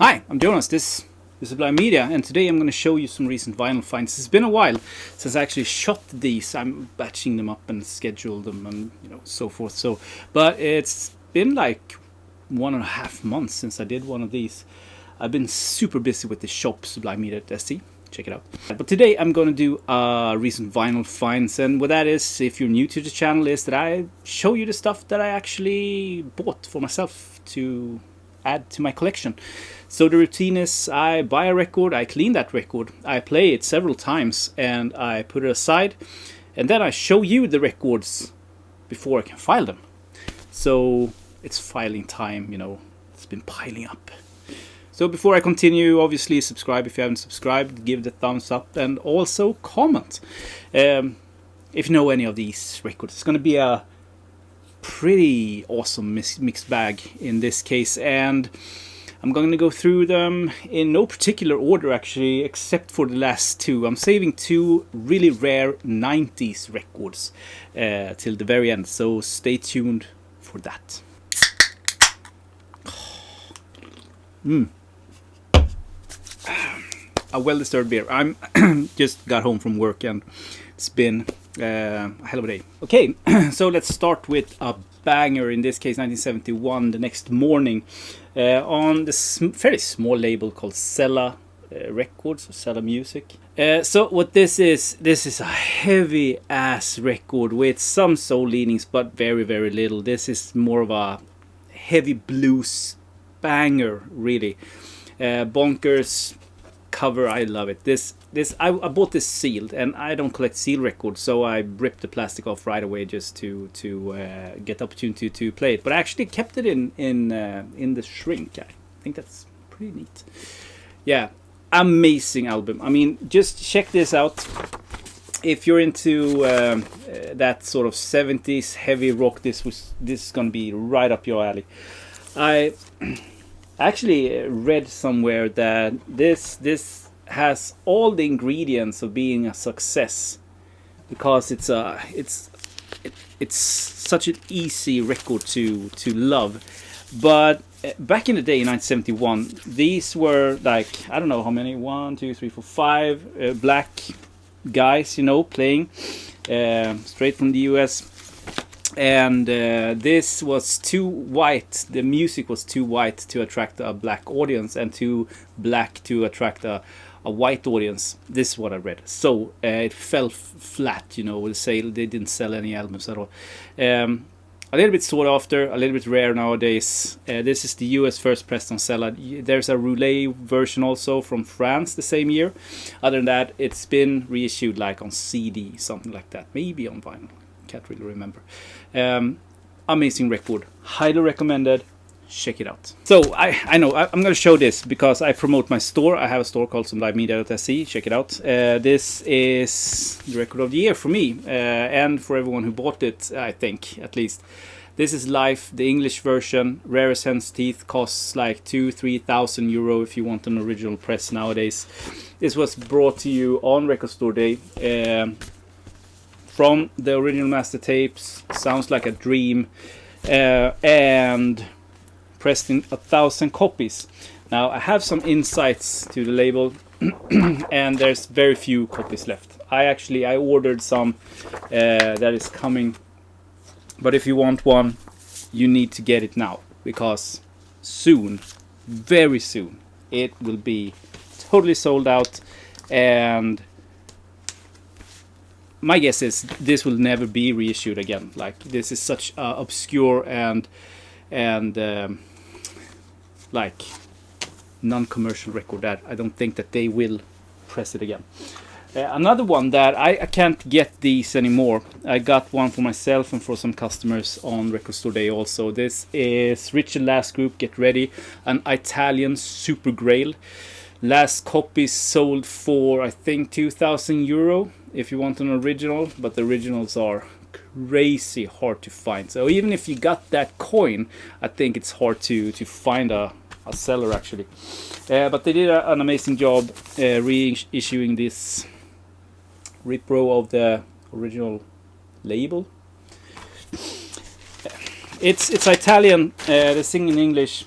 Hi, I'm Jonas. This is Sublime Media, and today I'm going to show you some recent vinyl finds. It's been a while since I actually shot these. I'm batching them up and scheduled them, and so forth. But it's been like 1.5 months since I did one of these. I've been super busy with the shop sublimemedia.se. Check it out. But today I'm going to do recent vinyl finds, and what that is, if you're new to the channel, is that I show you the stuff that I actually bought for myself to add to my collection. So the routine is I buy a record, I clean that record, I play it several times, and I put it aside, and then I show you the records before I can file them. So it's filing time, it's been piling up. So before I continue, obviously subscribe if you haven't subscribed, give the thumbs up, and also comment if you know any of these records. It's going to be a pretty awesome mixed bag in this case, and I'm going to go through them in no particular order actually, except for the last two. I'm saving two really rare 90s records till the very end, so stay tuned for that. A well-deserved beer. I'm just got home from work and it's been a hell of a day. Okay, so let's start with a banger, in this case 1971, The Next Morning, on this very small label called Sella Records, or Sella Music. So what this is a heavy ass record with some soul leanings, but very, very little. This is more of a heavy blues banger, really. Bonkers cover, I love it. I bought this sealed, and I don't collect seal records, so I ripped the plastic off right away just to get the opportunity to play it. But I actually kept it in the shrink. I think that's pretty neat. Yeah, amazing album. I mean, just check this out. If you're into that sort of 70s heavy rock, this is gonna be right up your alley. I actually read somewhere that this has all the ingredients of being a success, because it's such an easy record to love. But back in the day in 1971, these were like, I don't know how many, 1, 2, 3, 4, 5 black guys, playing straight from the US. And this was too white. The music was too white to attract a black audience, and too black to attract a white audience. This is what I read. So it fell flat, with the sale. They didn't sell any albums at all. A little bit sought after, a little bit rare nowadays. This is the US first pressed on Sella. There's a roulette version also from France the same year. Other than that, it's been reissued like on CD, something like that. Maybe on vinyl. Can't really remember. Amazing record, highly recommended. Check it out. So I know I'm going to show this because I promote my store. I have a store called sublimemedia.se. Check it out. This is the record of the year for me, and for everyone who bought it, I think, at least. This is Life, the English version. Rare as hen's teeth, costs like 2,000-3,000 euro if you want an original press nowadays. This was brought to you on Record Store Day. From the original master tapes, sounds like a dream, and pressed in 1,000 copies. Now I have some insights to the label, and there's very few copies left. I ordered some that is coming, but if you want one, you need to get it now, because soon, very soon, it will be totally sold out. And my guess is this will never be reissued again. Like, this is such obscure and like non-commercial record that I don't think that they will press it again. Another one that I can't get these anymore. I got one for myself and for some customers on Record Store Day also. This is Richard Last Group, Get Ready, an Italian super grail. Last copy sold for, I think, 2,000 euro if you want an original, but the originals are crazy hard to find. So even if you got that coin, I think it's hard to find a seller actually. But they did an amazing job reissuing this repro of the original label. It's Italian, they sing in English.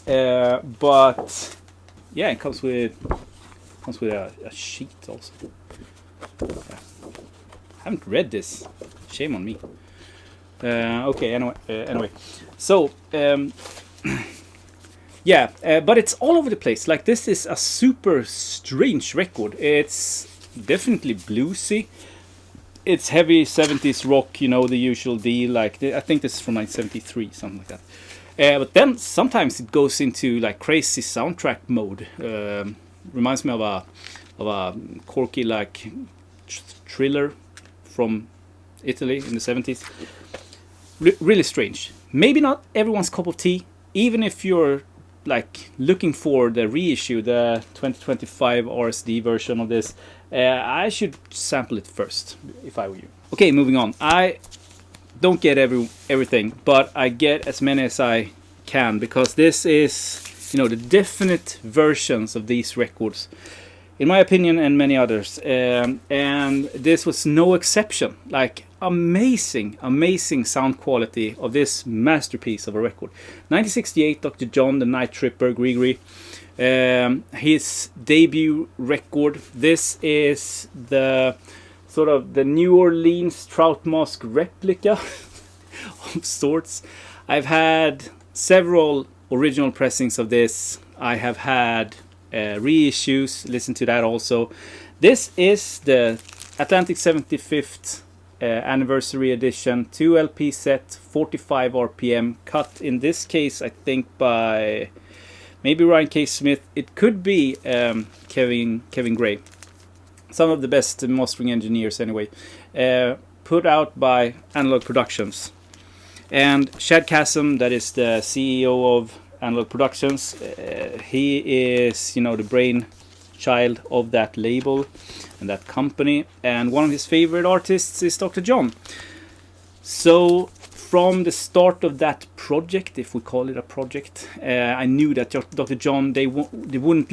But yeah, it comes with a sheet also. Yeah. I haven't read this. Shame on me. Okay. Anyway. So yeah, but it's all over the place. Like, this is a super strange record. It's definitely bluesy. It's heavy 70s rock, you know, the usual deal. Like, I think this is from 1973, something like that. But then sometimes it goes into like crazy soundtrack mode. Reminds me of a quirky like thriller from Italy in the 70s. Really strange. Maybe not everyone's cup of tea. Even if you're like looking for the reissue, the 2025 RSD version of this, I should sample it first if I were you. Okay, moving on. I don't get everything, but I get as many as I can, because this is, you know, the definite versions of these records, in my opinion, and many others. And this was no exception. Like, amazing sound quality of this masterpiece of a record. 1968, Dr. John, the Night Tripper, Grigri. His debut record. This is the sort of the New Orleans Trout Mask replica of sorts. I've had several original pressings of this. I have had reissues. Listen to that also. This is the Atlantic 75th anniversary edition, 2 LP set, 45 RPM, cut in this case I think by maybe Ryan K. Smith. It could be Kevin Gray. Some of the best mastering engineers anyway. Put out by Analog Productions. And Shad Kassem, that is the CEO of Analog Productions, he is, you know, the brainchild of that label and that company. And one of his favorite artists is Dr. John. So from the start of that project, if we call it a project, I knew that Dr. John, they wouldn't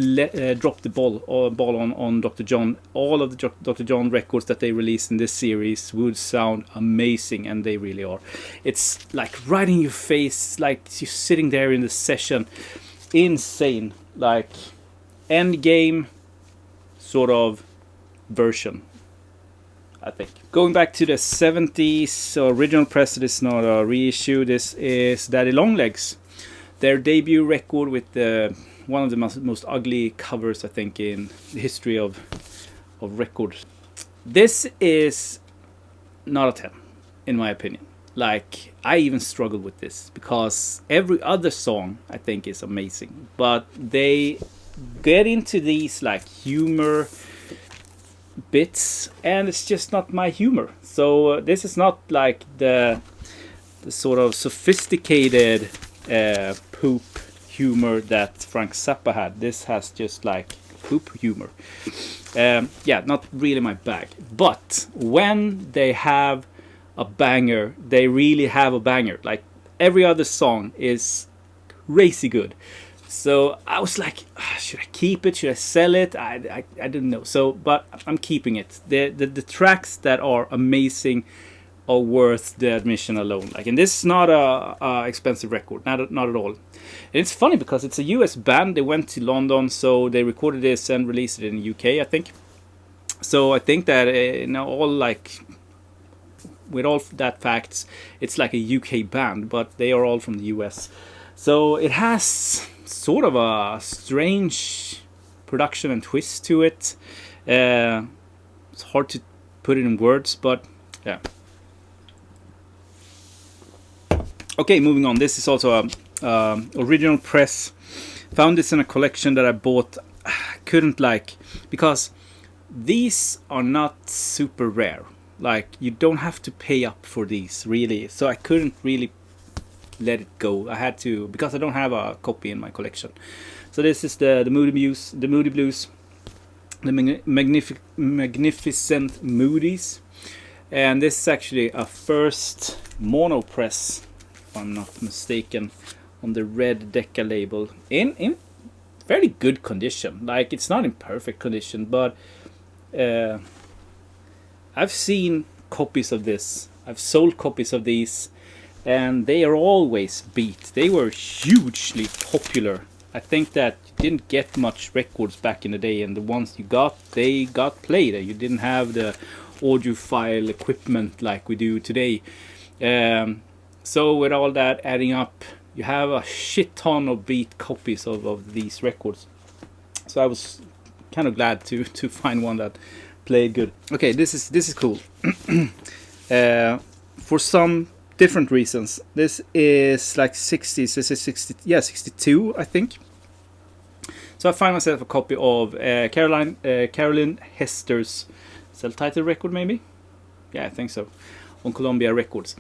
drop the ball on Dr. John. All of the Dr. John records that they released in this series would sound amazing, and they really are. It's like right in your face, like you're sitting there in the session. Insane, like Endgame sort of version, I think. Going back to the 70s original press, this is not a reissue. This is Daddy Longlegs, their debut record with one of the most ugly covers, I think, in the history of records. This is not a 10, in my opinion. Like, I even struggled with this, because every other song I think is amazing, but they get into these like humor bits, and it's just not my humor. So this is not like the sort of sophisticated poop humor that Frank Zappa had. This has just like poop humor. Yeah, not really my bag. But when they have a banger, they really have a banger. Like, every other song is crazy good. So I was like, should I keep it? Should I sell it? I didn't know. So, but I'm keeping it. The tracks that are amazing are worth the admission alone. Like, and this is not a expensive record, not at all. And it's funny because it's a US band. They went to London, so they recorded this and released it in the UK, I think. So I think that all like, with all that facts, it's like a UK band, but they are all from the US. So it has sort of a strange production and twist to it. It's hard to put it in words, but yeah. Okay, moving on. This is also a original press. Found this in a collection that I bought. Couldn't like, because these are not super rare. Like, you don't have to pay up for these, really. So I couldn't really let it go. I had to, because I don't have a copy in my collection. So this is the Moody Blues, the magnificent Moodies, and this is actually a first mono press, if I'm not mistaken, on the red Decca label, in fairly good condition. Like, it's not in perfect condition, but I've seen copies of this. I've sold copies of these. and they are always beat. They were hugely popular. I think that you didn't get much records back in the day, and the ones you got, they got played. You didn't have the audiophile equipment like we do today. So with all that adding up, you have a shit ton of beat copies of these records. So I was kind of glad to find one that played good. Okay, this is cool. For some different reasons. This is like 60s. This is 62, I think. So I find myself a copy of Caroline Hester's self-titled record, maybe. Yeah, I think so, on Columbia Records.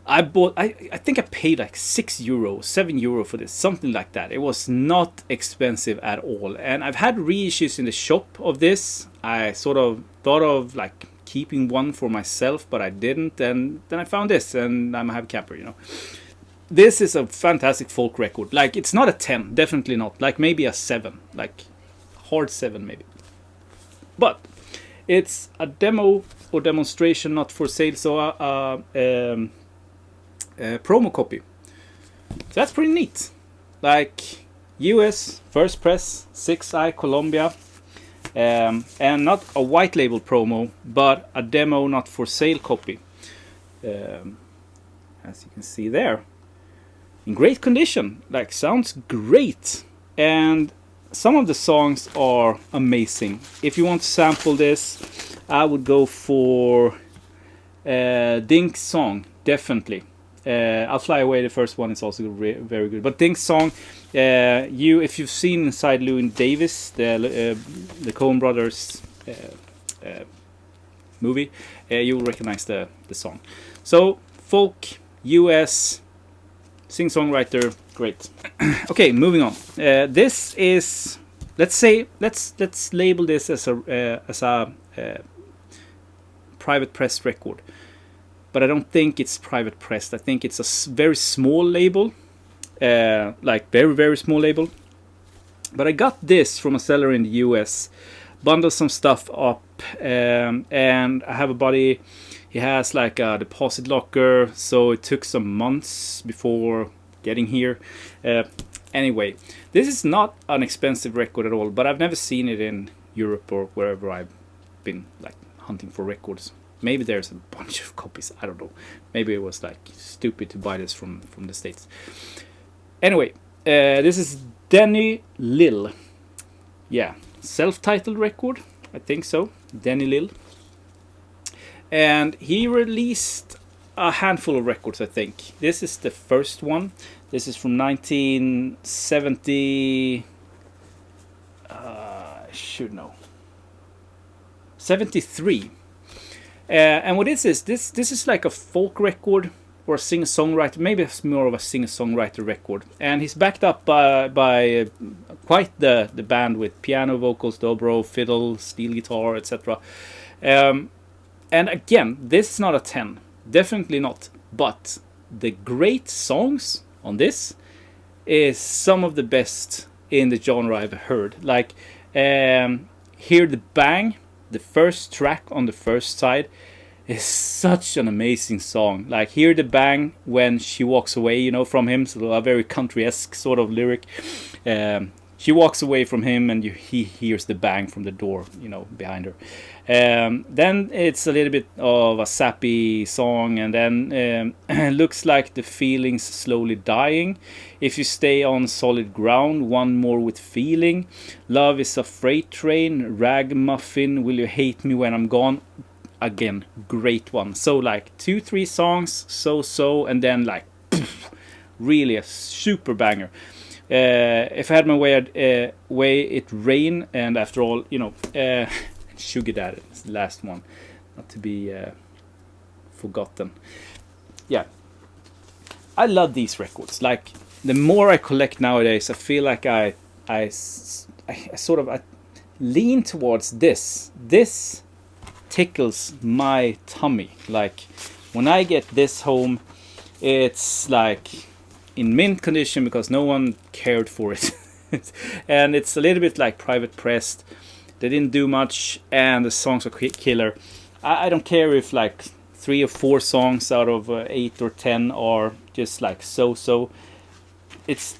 I think I paid like €6, €7 for this, something like that. It was not expensive at all, and I've had reissues in the shop of this. I sort of thought of like keeping one for myself, but I didn't, and then I found this, and I'm a happy camper, you know. This is a fantastic folk record. Like, it's not a 10, definitely not. Like maybe a 7, like hard 7 maybe. But it's a demo or demonstration, not for sale, so a promo copy. So that's pretty neat. Like US first press, 6i Columbia, and not a white label promo, but a demo not for sale copy. As you can see there, in great condition. Like, sounds great, and some of the songs are amazing. If you want to sample this, I would go for Dink's song, definitely. I'll Fly Away, the first one, is also very good. But Dink's song, if you've seen Inside Llewyn Davis, the Coen Brothers movie, you will recognize the song. So folk, US, sing-songwriter, great. Okay, moving on. This is, let's label this as a private press record. But I don't think it's private pressed. I think it's a very small label, like very, very small label. But I got this from a seller in the US, bundled some stuff up, and I have a buddy. He has like a deposit locker, so it took some months before getting here. Anyway, this is not an expensive record at all, but I've never seen it in Europe or wherever I've been like hunting for records. Maybe there's a bunch of copies, I don't know. Maybe it was like stupid to buy this from the States. Anyway, this is Denny Liil. Yeah, self-titled record, I think so. Denny Liil. And he released a handful of records, I think. This is the first one. This is from 1970. I should know. 73. And what is this? This is like a folk record or a singer-songwriter. Maybe it's more of a singer-songwriter record. And he's backed up by quite the band with piano, vocals, dobro, fiddle, steel guitar, etc. And again, this is not a 10. Definitely not. But the great songs on this is some of the best in the genre I've heard. Like, Hear the Bang, the first track on the first side, is such an amazing song. Like, Hear the Bang when she walks away, you know, from him. So a very country-esque sort of lyric. She walks away from him, and he hears the bang from the door, you know, behind her. Then it's a little bit of a sappy song, and then looks like the feeling's slowly dying. If you stay on solid ground, one more with feeling. Love is a freight train. Ragamuffin, will you hate me when I'm gone? Again, great one. So like 2-3 songs, so, and then like really a super banger. If I had my way, it rain, and after all, you know, Sugar Daddy is the last one, not to be forgotten. Yeah, I love these records. Like, the more I collect nowadays, I feel like I sort of lean towards this. This tickles my tummy. Like, when I get this home, it's like in mint condition because no one cared for it. And it's a little bit like private pressed. They didn't do much, and the songs are killer. I don't care if like 3 or 4 songs out of 8 or 10 are just like so. It's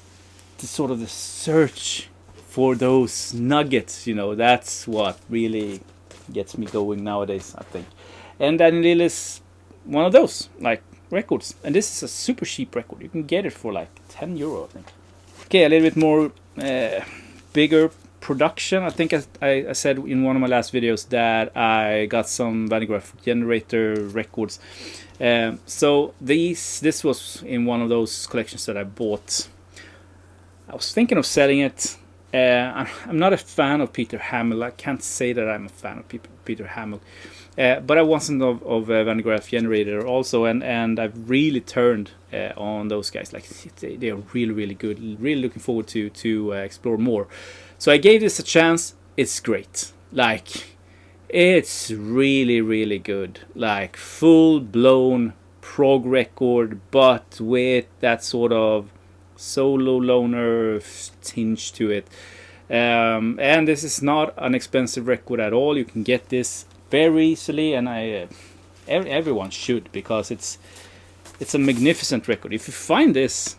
the sort of the search for those nuggets, you know. That's what really gets me going nowadays, I think. And Denny Liil is one of those like records, and this is a super cheap record. You can get it for like €10, I think. Okay, a little bit more bigger production. I think I said in one of my last videos that I got some Van Graph Generator records. So this was in one of those collections that I bought. I was thinking of selling it. I'm not a fan of Peter Hamill. I can't say that I'm a fan of Peter Hamill. But I wasn't of Van Graph Generator also, and I've really turned on those guys. Like they are really good. Really looking forward to explore more. So I gave this a chance. It's great. Like it's really good. Like full blown prog record, but with that sort of solo loner tinge to it. And this is not an expensive record at all. You can get this very easily, and everyone should, because it's a magnificent record. If you find this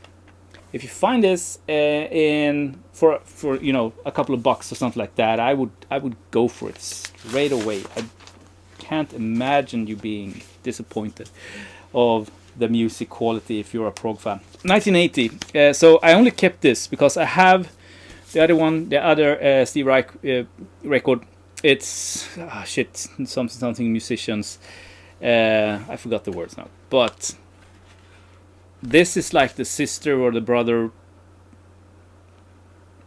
in for you know, a couple of bucks or something like that, I would go for it straight away. I can't imagine you being disappointed of the music quality if you're a prog fan. 1980. So I only kept this because I have the other one, the other Steve Reich record. It's something musicians. I forgot the words now, but this is like the sister or the brother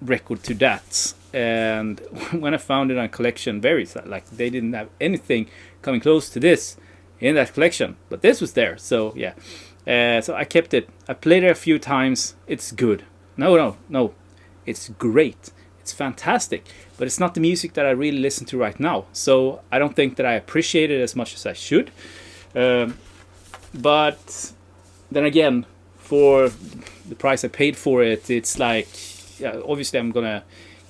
record to that. And when I found it on collection, very sad, like they didn't have anything coming close to this in that collection, but this was there. So yeah, so I kept it. I played it a few times. It's good. No, it's great. It's fantastic, but it's not the music that I really listen to right now. So I don't think that I appreciate it as much as I should. But then again, for the price I paid for it, it's like, yeah, obviously I'm gonna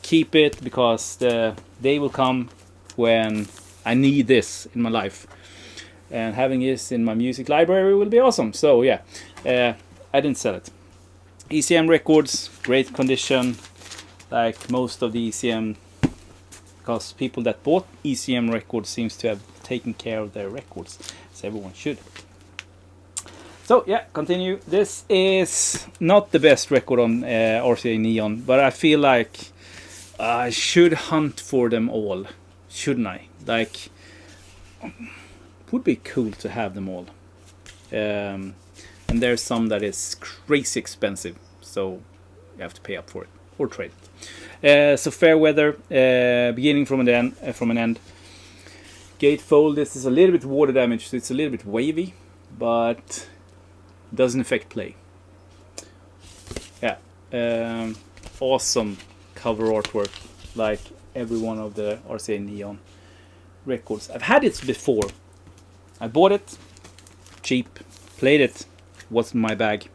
keep it, because the day will come when I need this in my life, and having this in my music library will be awesome. So yeah, I didn't sell it. ECM Records, great condition, like most of the ECM, because people that bought ECM Records seems to have taken care of their records, so everyone should. So yeah, continue. This is not the best record on RCA Neon, but I feel like I should hunt for them all, shouldn't I? Like, would be cool to have them all. And there's some that is crazy expensive, so you have to pay up for it or trade it. So Fairweather, beginning from an end. Gatefold. This is a little bit water damage, so it's a little bit wavy, but doesn't affect play. Yeah, awesome cover artwork, like every one of the RCA Neon records. I've had it before. I bought it cheap, played it, wasn't my bag,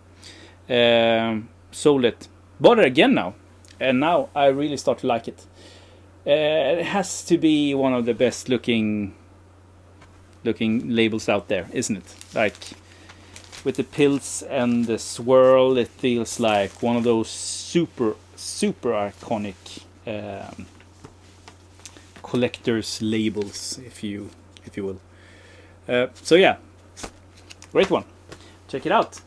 sold it, bought it again now, and now I really start to like it. It has to be one of the best looking labels out there, isn't it? Like, with the pills and the swirl, it feels like one of those super iconic collector's labels, if you will. So yeah, great one. Check it out.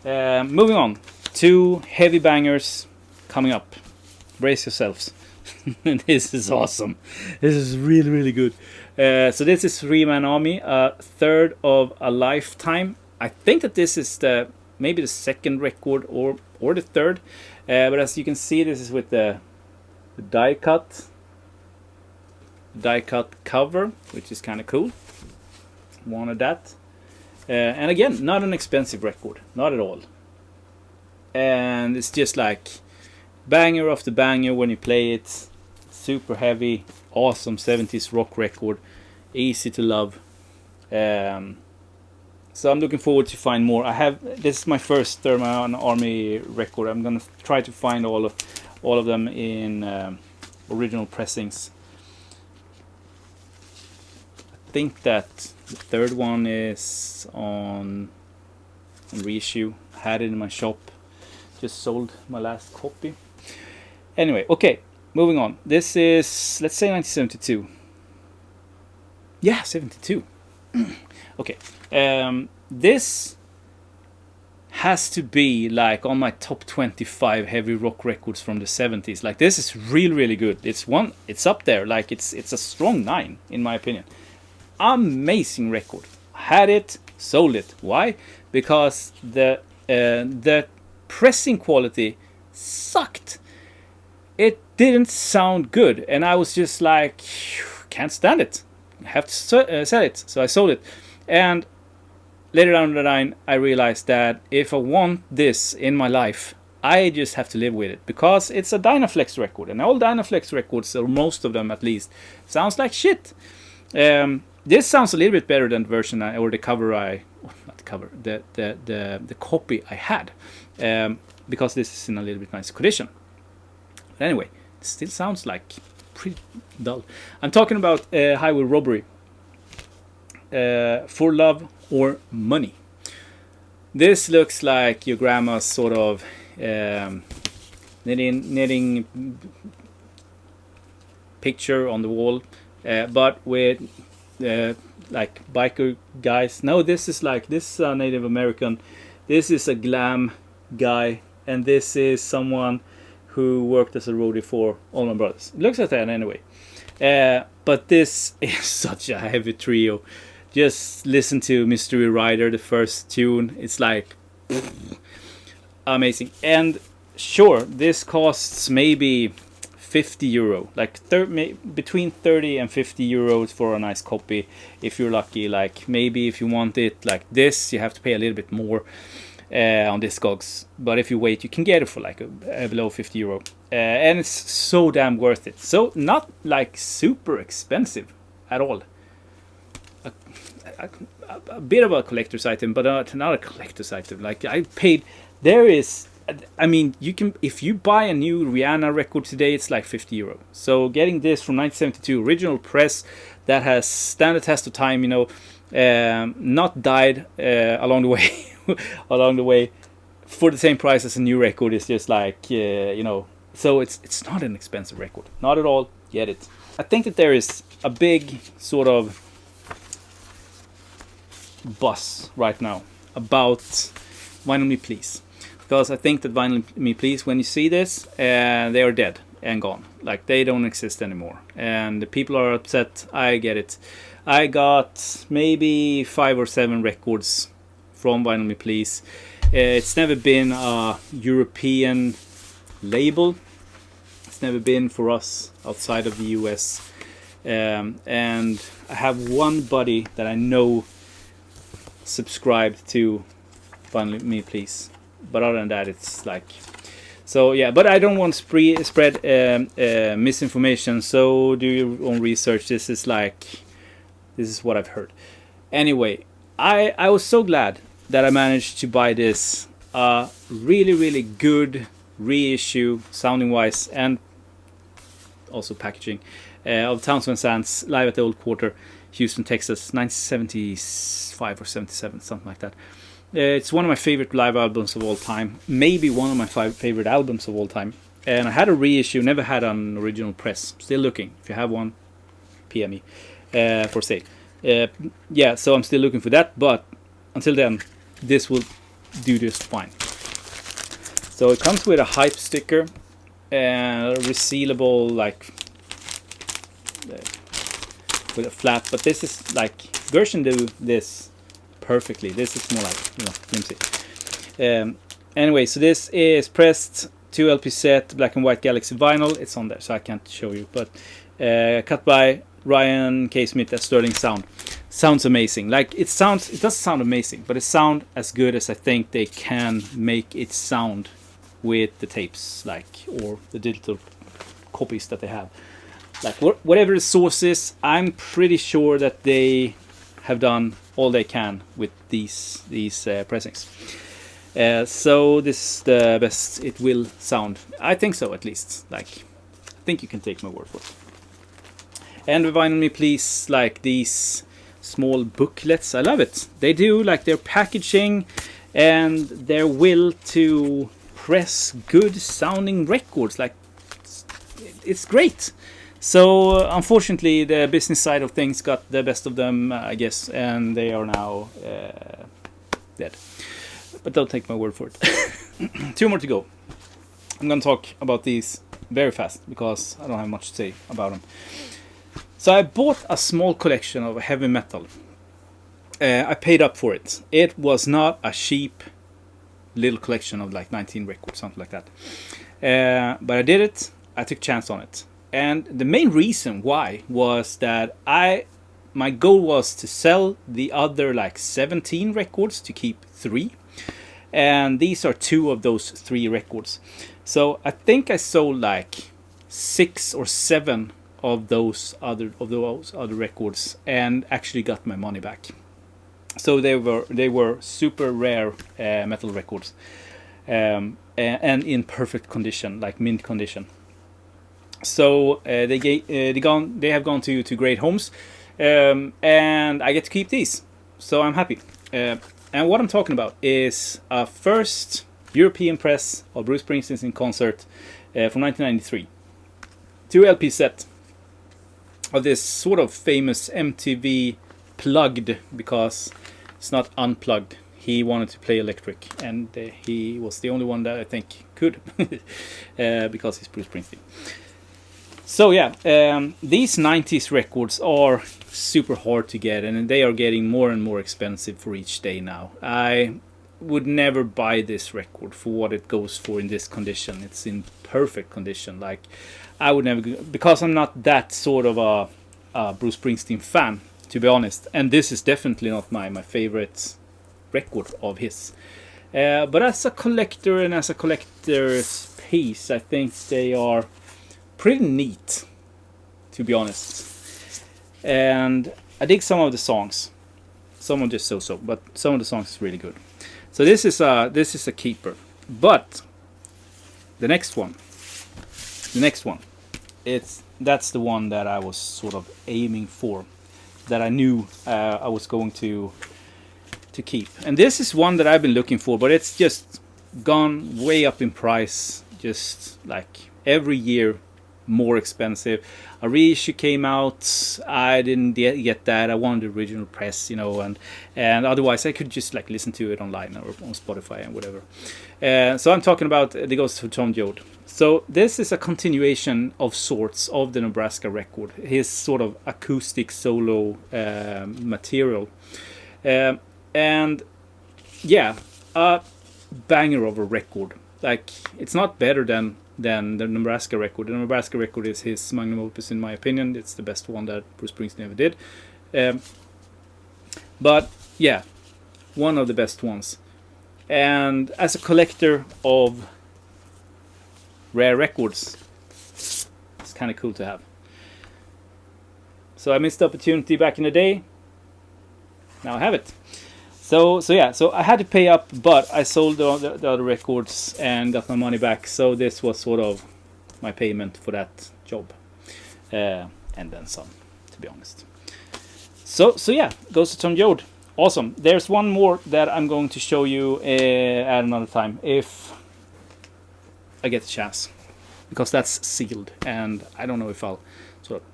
Moving on, 2 heavy bangers coming up. Brace yourselves. This is awesome. This is really good. So this is 3-Man Army, third of a lifetime. I think that this is maybe the second record or the third, but as you can see, this is with the die cut cover, which is kind of cool. Wanted that, and again, not an expensive record, not at all. And it's just like banger after banger when you play it. Super heavy, awesome 70s rock record, easy to love. So I'm looking forward to find more. This is my first 3-Man Army record. I'm gonna try to find all of them in original pressings. I think that the third one is on reissue. Had it in my shop. Just sold my last copy. Anyway, okay, moving on. This is, let's say, 1972. Yeah, 72. Okay. This has to be like on my top 25 heavy rock records from the 70s. Like, this is really, really good. It's up there. Like, it's a strong 9 in my opinion. Amazing record. Had it, sold it. Why? Because the pressing quality sucked. It didn't sound good, and I was just like, can't stand it. I have to sell it. So I sold it. And later down the line, I realized that if I want this in my life, I just have to live with it, because it's a Dynaflex record, and all Dynaflex records, or most of them at least, sounds like shit. This sounds a little bit better than the version or the cover the copy I had, because this is in a little bit nicer condition. But anyway, it still sounds like pretty dull. I'm talking about Highway Robbery, For Love or Money. This looks like your grandma's sort of knitting picture on the wall, but with like biker guys. No, this is a Native American. This is a glam guy, and this is someone who worked as a roadie for Allman Brothers. It looks like that anyway. But this is such a heavy trio. Just listen to Mystery Rider, the first tune. It's like amazing. And sure, this costs maybe €50, like between 30 and 50 euros for a nice copy if you're lucky. Like, maybe if you want it like this, you have to pay a little bit more on Discogs, but if you wait, you can get it for like below €50, and it's so damn worth it. So not like super expensive at all. A bit of a collector's item, but not a collector's item. Like, I paid. I mean, you can, if you buy a new Rihanna record today, it's like €50. So getting this from 1972, original press, that has stand the test of time, not died along the way, for the same price as a new record, is just like, so it's not an expensive record, not at all. Get it. I think that there is a big sort of buzz right now about Vinyl Me Please. Because I think that Vinyl Me Please, when you see this, they are dead and gone. Like, they don't exist anymore. And the people are upset. I get it. I got maybe 5 or 7 records from Vinyl Me Please. It's never been a European label. It's never been for us outside of the US. And I have one buddy that I know subscribed to Vinyl Me Please. But other than that, it's like, so yeah. But I don't want to spread misinformation. So do your own research. This is what I've heard. Anyway, I was so glad that I managed to buy this really, really good reissue, sounding wise, and also packaging, of Towns Van Zandt live at the Old Quarter, Houston, Texas, 1975 or 77, something like that. It's one of my favorite live albums of all time. Maybe one of my favorite albums of all time. And I had a reissue, never had an original press. Still looking. If you have one, PM me for sale. Yeah, so I'm still looking for that. But until then, this will do just fine. So it comes with a hype sticker and a resealable, like, with a flap. But this is like, Gershon do this perfectly. This is more like, flimsy. Anyway, so this is pressed 2 LP set, black and white Galaxy vinyl. It's on there, so I can't show you. But cut by Ryan K. Smith at Sterling Sound. Sounds amazing. Like, it doesn't sound amazing, but it sounds as good as I think they can make it sound with the tapes, like, or the digital copies that they have. Like, whatever the source is, I'm pretty sure that they have done all they can with these pressings. So this is the best it will sound. I think so, at least. Like, I think you can take my word for it. And the Vinyl Me Please, like, these small booklets. I love it. They do like their packaging and their will to press good sounding records. Like it's great. So unfortunately, the business side of things got the best of them, I guess, and they are now dead. But don't take my word for it. 2 more to go. I'm gonna talk about these very fast because I don't have much to say about them. So I bought a small collection of heavy metal. I paid up for it. It was not a cheap little collection of like 19 records, something like that. But I did it. I took a chance on it. And the main reason why was that my goal was to sell the other like 17 records to keep 3. And these are 2 of those 3 records. So I think I sold like 6 or 7 of those other records and actually got my money back. So they were super rare metal records, and in perfect condition, like mint condition. So they have gone to great homes, and I get to keep these. So I'm happy. And what I'm talking about is a first European press of Bruce Springsteen in concert from 1993. 2 LP set of this sort of famous MTV plugged, because it's not unplugged. He wanted to play electric, and he was the only one that I think could, because he's Bruce Springsteen. So yeah, these 90s records are super hard to get, and they are getting more and more expensive for each day now. I would never buy this record for what it goes for in this condition. It's in perfect condition. Like I would never, because I'm not that sort of a Bruce Springsteen fan, to be honest. And this is definitely not my favorite record of his. But as a collector and as a collector's piece, I think they are pretty neat, to be honest. And I dig some of the songs. Some are just so-so, but some of the songs is really good. So this is a keeper. But the next one, that's the one that I was sort of aiming for, that I knew I was going to keep. And this is one that I've been looking for, but it's just gone way up in price, just like every year more expensive. A reissue came out, I didn't get that. I wanted the original press, and otherwise I could just like listen to it online or on Spotify and whatever. So I'm talking about The Ghost of Tom Joad. So this is a continuation of sorts of the Nebraska record, his sort of acoustic solo material, and yeah, a banger of a record. Like it's not better than the Nebraska record. The Nebraska record is his magnum opus, in my opinion. It's the best one that Bruce Springsteen ever did. But yeah, one of the best ones. And as a collector of rare records, it's kind of cool to have. So I missed the opportunity back in the day. Now I have it. So yeah, so I had to pay up, but I sold the other records and got my money back. So this was sort of my payment for that job, and then some, to be honest. So yeah, Ghost of Tom Joad, awesome. There's one more that I'm going to show you at another time if I get a chance, because that's sealed, and I don't know if I'll sort of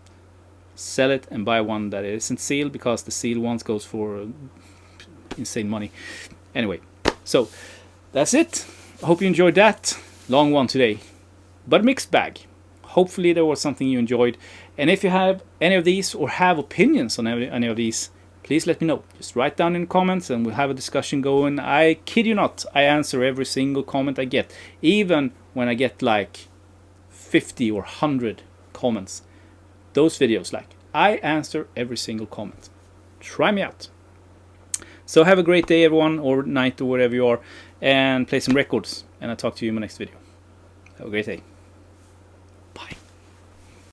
sell it and buy one that isn't sealed, because the sealed ones goes for insane money. Anyway, so that's it. I hope you enjoyed that long one today, but mixed bag. Hopefully there was something you enjoyed, and if you have any of these or have opinions on any of these, please let me know. Just write down in the comments and we'll have a discussion going. I kid you not, I answer every single comment I get, even when I get like 50 or 100 comments. Those videos, like, I answer every single comment. Try me out. So have a great day, everyone, or night, or wherever you are, and play some records. And I'll talk to you in my next video. Have a great day.